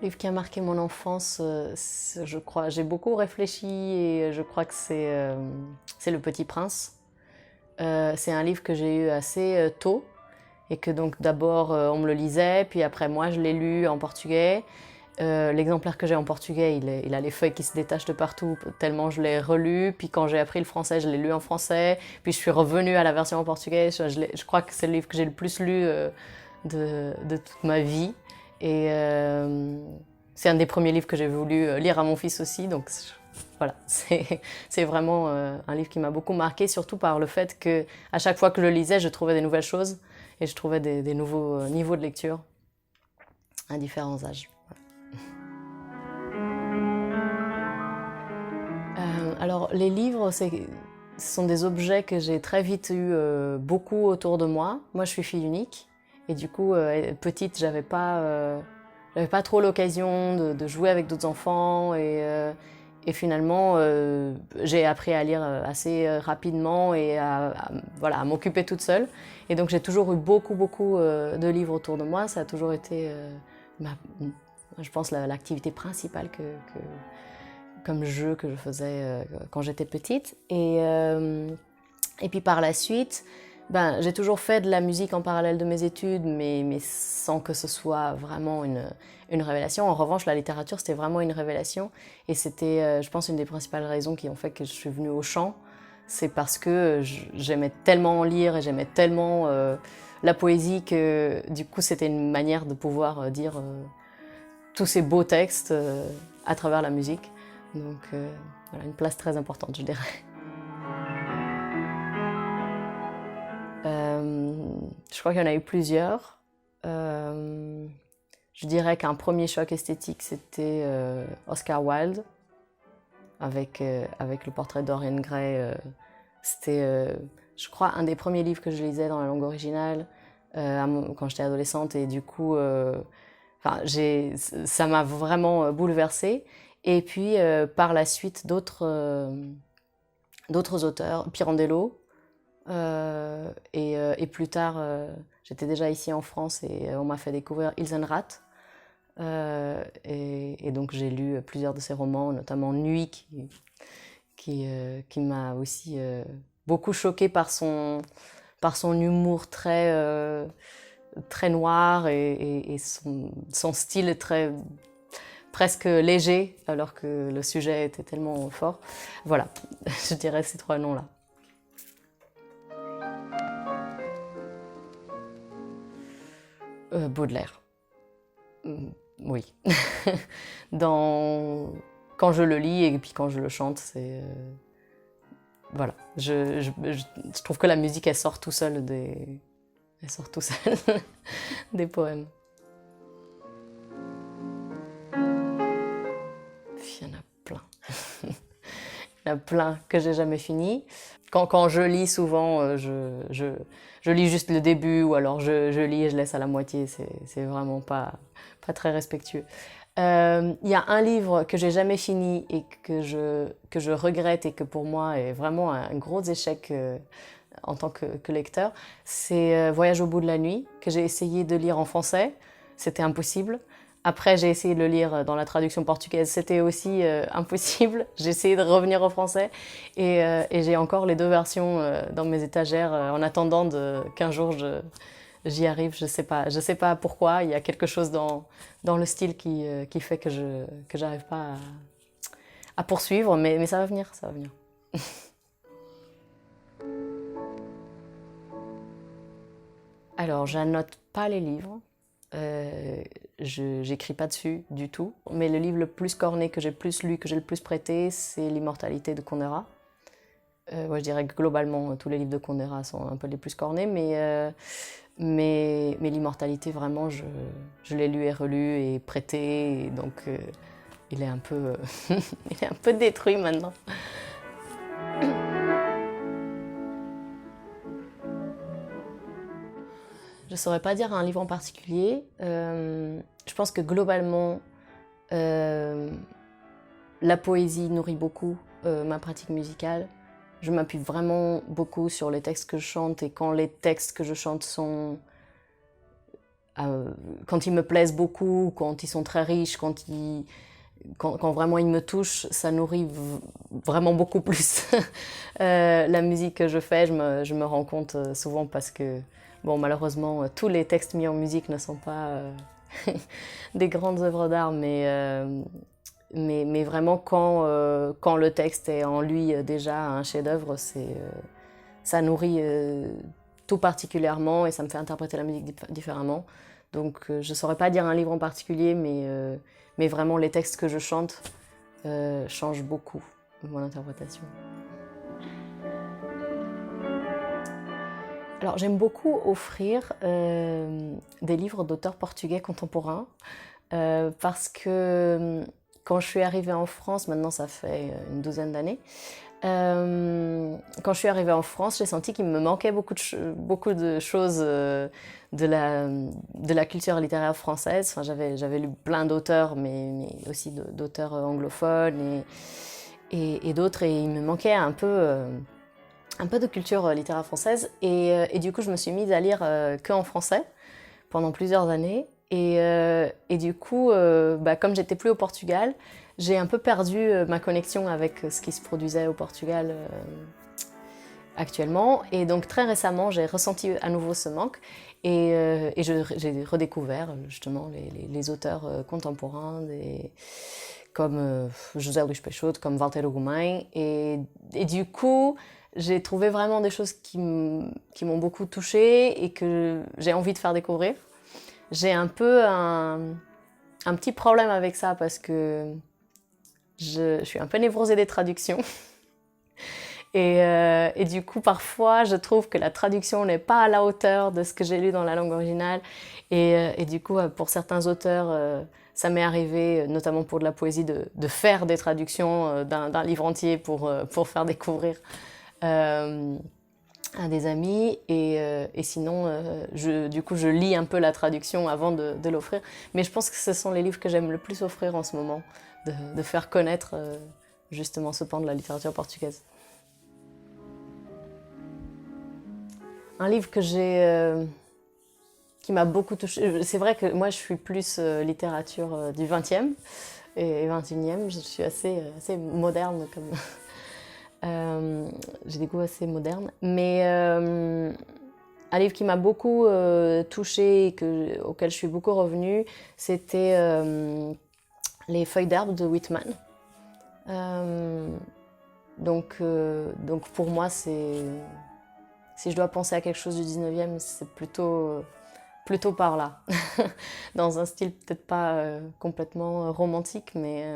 Livre qui a marqué mon enfance, je crois, j'ai beaucoup réfléchi et je crois que c'est Le Petit Prince. C'est un livre que j'ai eu assez tôt et que donc d'abord on me le lisait, puis après moi je l'ai lu en portugais. L'exemplaire que j'ai en portugais, il a les feuilles qui se détachent de partout tellement je l'ai relu. Puis quand j'ai appris le français, je l'ai lu en français. Puis je suis revenue à la version en portugais. Je crois que c'est le livre que j'ai le plus lu de toute ma vie. Et c'est un des premiers livres que j'ai voulu lire à mon fils aussi. Donc voilà, c'est vraiment un livre qui m'a beaucoup marqué, surtout par le fait que à chaque fois que je le lisais, je trouvais des nouvelles choses et je trouvais des nouveaux niveaux de lecture à différents âges. Alors, les livres, ce sont des objets que j'ai très vite eu beaucoup autour de moi. Moi, je suis fille unique. Et du coup, petite, j'avais pas trop l'occasion de jouer avec d'autres enfants. Et finalement, j'ai appris à lire assez rapidement et voilà, à m'occuper toute seule. Et donc, j'ai toujours eu beaucoup de livres autour de moi. Ça a toujours été, ma- je pense, l'activité principale comme jeu que je faisais quand j'étais petite. Et puis par la suite, ben, j'ai toujours fait de la musique en parallèle de mes études, mais sans que ce soit vraiment une révélation. En revanche, la littérature, c'était vraiment une révélation. Et c'était, je pense, une des principales raisons qui ont fait que je suis venue au chant. C'est parce que j'aimais tellement lire et j'aimais tellement la poésie que du coup, c'était une manière de pouvoir dire tous ces beaux textes à travers la musique. Donc voilà, une place très importante, je dirais. Je crois qu'il y en a eu plusieurs. Euh, je dirais qu'un premier choc esthétique, c'était Oscar Wilde, avec le portrait de Dorian Gray. C'était, je crois, un des premiers livres que je lisais dans la langue originale quand j'étais adolescente. Et du coup, enfin, ça m'a vraiment bouleversée. Et puis, par la suite, d'autres auteurs, Pirandello, et plus tard, j'étais déjà ici en France et on m'a fait découvrir Ilsenrath. Et donc j'ai lu plusieurs de ses romans, notamment Nuit, qui m'a aussi beaucoup choquée par son humour très noir et son style très presque léger, alors que le sujet était tellement fort. Voilà, je dirais ces trois noms-là. Baudelaire. Oui. Dans... Quand je le lis et puis quand je le chante, c'est... voilà. Je trouve que la musique, elle sort tout seul Elle sort tout seul des poèmes. Il y en a plein. Il y en a plein que j'ai jamais fini. Quand je lis, souvent, je lis juste le début ou alors je lis et je laisse à la moitié. C'est vraiment pas très respectueux. Il y a un livre que j'ai jamais fini et que je regrette et que pour moi est vraiment un gros échec en tant que lecteur. C'est Voyage au bout de la nuit, que j'ai essayé de lire en français. C'était impossible. Après, j'ai essayé de le lire dans la traduction portugaise. C'était aussi impossible. J'ai essayé de revenir au français. Et j'ai encore les deux versions dans mes étagères en attendant qu'un jour j'y arrive. Je sais pas pourquoi. Il y a quelque chose dans le style qui fait que j'arrive pas à poursuivre. Mais ça va venir, ça va venir. Alors, j'annote pas les livres. J'écris pas dessus du tout. Mais le livre le plus corné que j'ai le plus lu, que j'ai le plus prêté, c'est L'Immortalité de Conera. Ouais, je dirais que globalement, tous les livres de Conera sont un peu les plus cornés, mais L'Immortalité, vraiment, je l'ai lu et relu et prêté, et donc il est un peu, il est un peu détruit maintenant. Je ne saurais pas dire un livre en particulier. Je pense que globalement, euh, la poésie nourrit beaucoup ma pratique musicale. Je m'appuie vraiment beaucoup sur les textes que je chante et quand les textes que je chante sont quand ils me plaisent beaucoup, quand ils sont très riches, quand vraiment ils me touchent, ça nourrit vraiment beaucoup plus la musique que je fais. Je me rends compte souvent parce que, bon, malheureusement, tous les textes mis en musique ne sont pas des grandes œuvres d'art, mais vraiment quand le texte est en lui déjà un chef-d'œuvre, ça nourrit tout particulièrement et ça me fait interpréter la musique différemment. Donc je ne saurais pas dire un livre en particulier, mais vraiment les textes que je chante changent beaucoup mon interprétation. Alors j'aime beaucoup offrir des livres d'auteurs portugais contemporains parce que quand je suis arrivée en France, maintenant ça fait une douzaine d'années, quand je suis arrivée en France, j'ai senti qu'il me manquait beaucoup de choses de la culture littéraire française. Enfin, j'avais lu plein d'auteurs, mais aussi d'auteurs anglophones et d'autres, et il me manquait un peu de culture littéraire française. Et du coup, je me suis mise à lire que en français pendant plusieurs années. Et du coup, comme j'étais plus au Portugal, j'ai un peu perdu ma connexion avec ce qui se produisait au Portugal actuellement. Et donc très récemment, j'ai ressenti à nouveau ce manque. Et j'ai redécouvert justement les auteurs contemporains comme José Luís Peixoto, comme Walter Ugumem. Et du coup, j'ai trouvé vraiment des choses qui m'ont beaucoup touchée et que j'ai envie de faire découvrir. J'ai un peu un petit problème avec ça parce que je suis un peu névrosée des traductions. Et du coup, parfois, je trouve que la traduction n'est pas à la hauteur de ce que j'ai lu dans la langue originale. Et du coup, pour certains auteurs, ça m'est arrivé, notamment pour de la poésie, de faire des traductions d'un livre entier pour faire découvrir à des amis. Et sinon, du coup, je lis un peu la traduction avant de l'offrir. Mais je pense que ce sont les livres que j'aime le plus offrir en ce moment, de faire connaître justement ce pan de la littérature portugaise. Un livre qui m'a beaucoup touchée. C'est vrai que moi, je suis plus littérature du 20e et 21e. Je suis assez moderne comme... j'ai des goûts assez modernes. Mais un livre qui m'a beaucoup touchée et auquel je suis beaucoup revenue, c'était Les Feuilles d'herbe de Whitman. Donc pour moi, si je dois penser à quelque chose du 19e, c'est plutôt par là. Dans un style peut-être pas complètement romantique, mais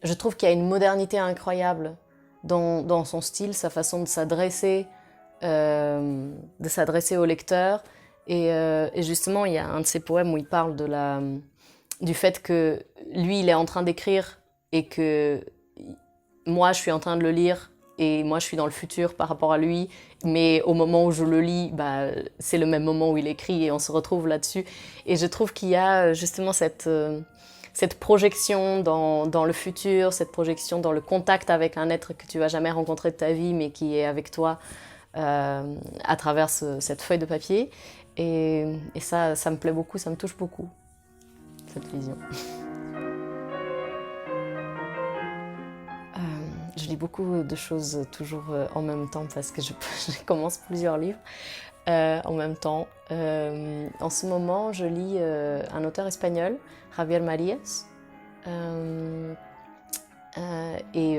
je trouve qu'il y a une modernité incroyable dans son style, sa façon de s'adresser au lecteur. Et justement, il y a un de ses poèmes où il parle du fait que lui, il est en train d'écrire et que moi, je suis en train de le lire et moi, je suis dans le futur par rapport à lui. Mais au moment où je le lis, c'est le même moment où il écrit et on se retrouve là-dessus. Et je trouve qu'il y a justement cette projection dans le futur, cette projection dans le contact avec un être que tu vas jamais rencontrer de ta vie, mais qui est avec toi à travers cette feuille de papier. Et ça me plaît beaucoup, ça me touche beaucoup, cette vision. Je lis beaucoup de choses toujours en même temps parce que je commence plusieurs livres en même temps. En ce moment, je lis un auteur espagnol, Javier Marías. Et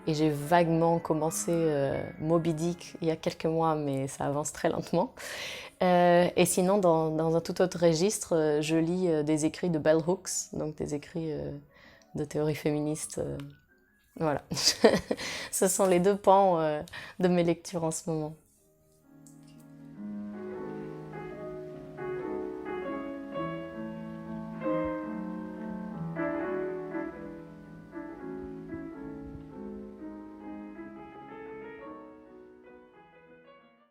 j'ai vaguement commencé Moby Dick il y a quelques mois, mais ça avance très lentement. Et sinon, dans un tout autre registre, je lis des écrits de Bell Hooks, donc des écrits de théorie féministe. Voilà. Ce sont les deux pans de mes lectures en ce moment.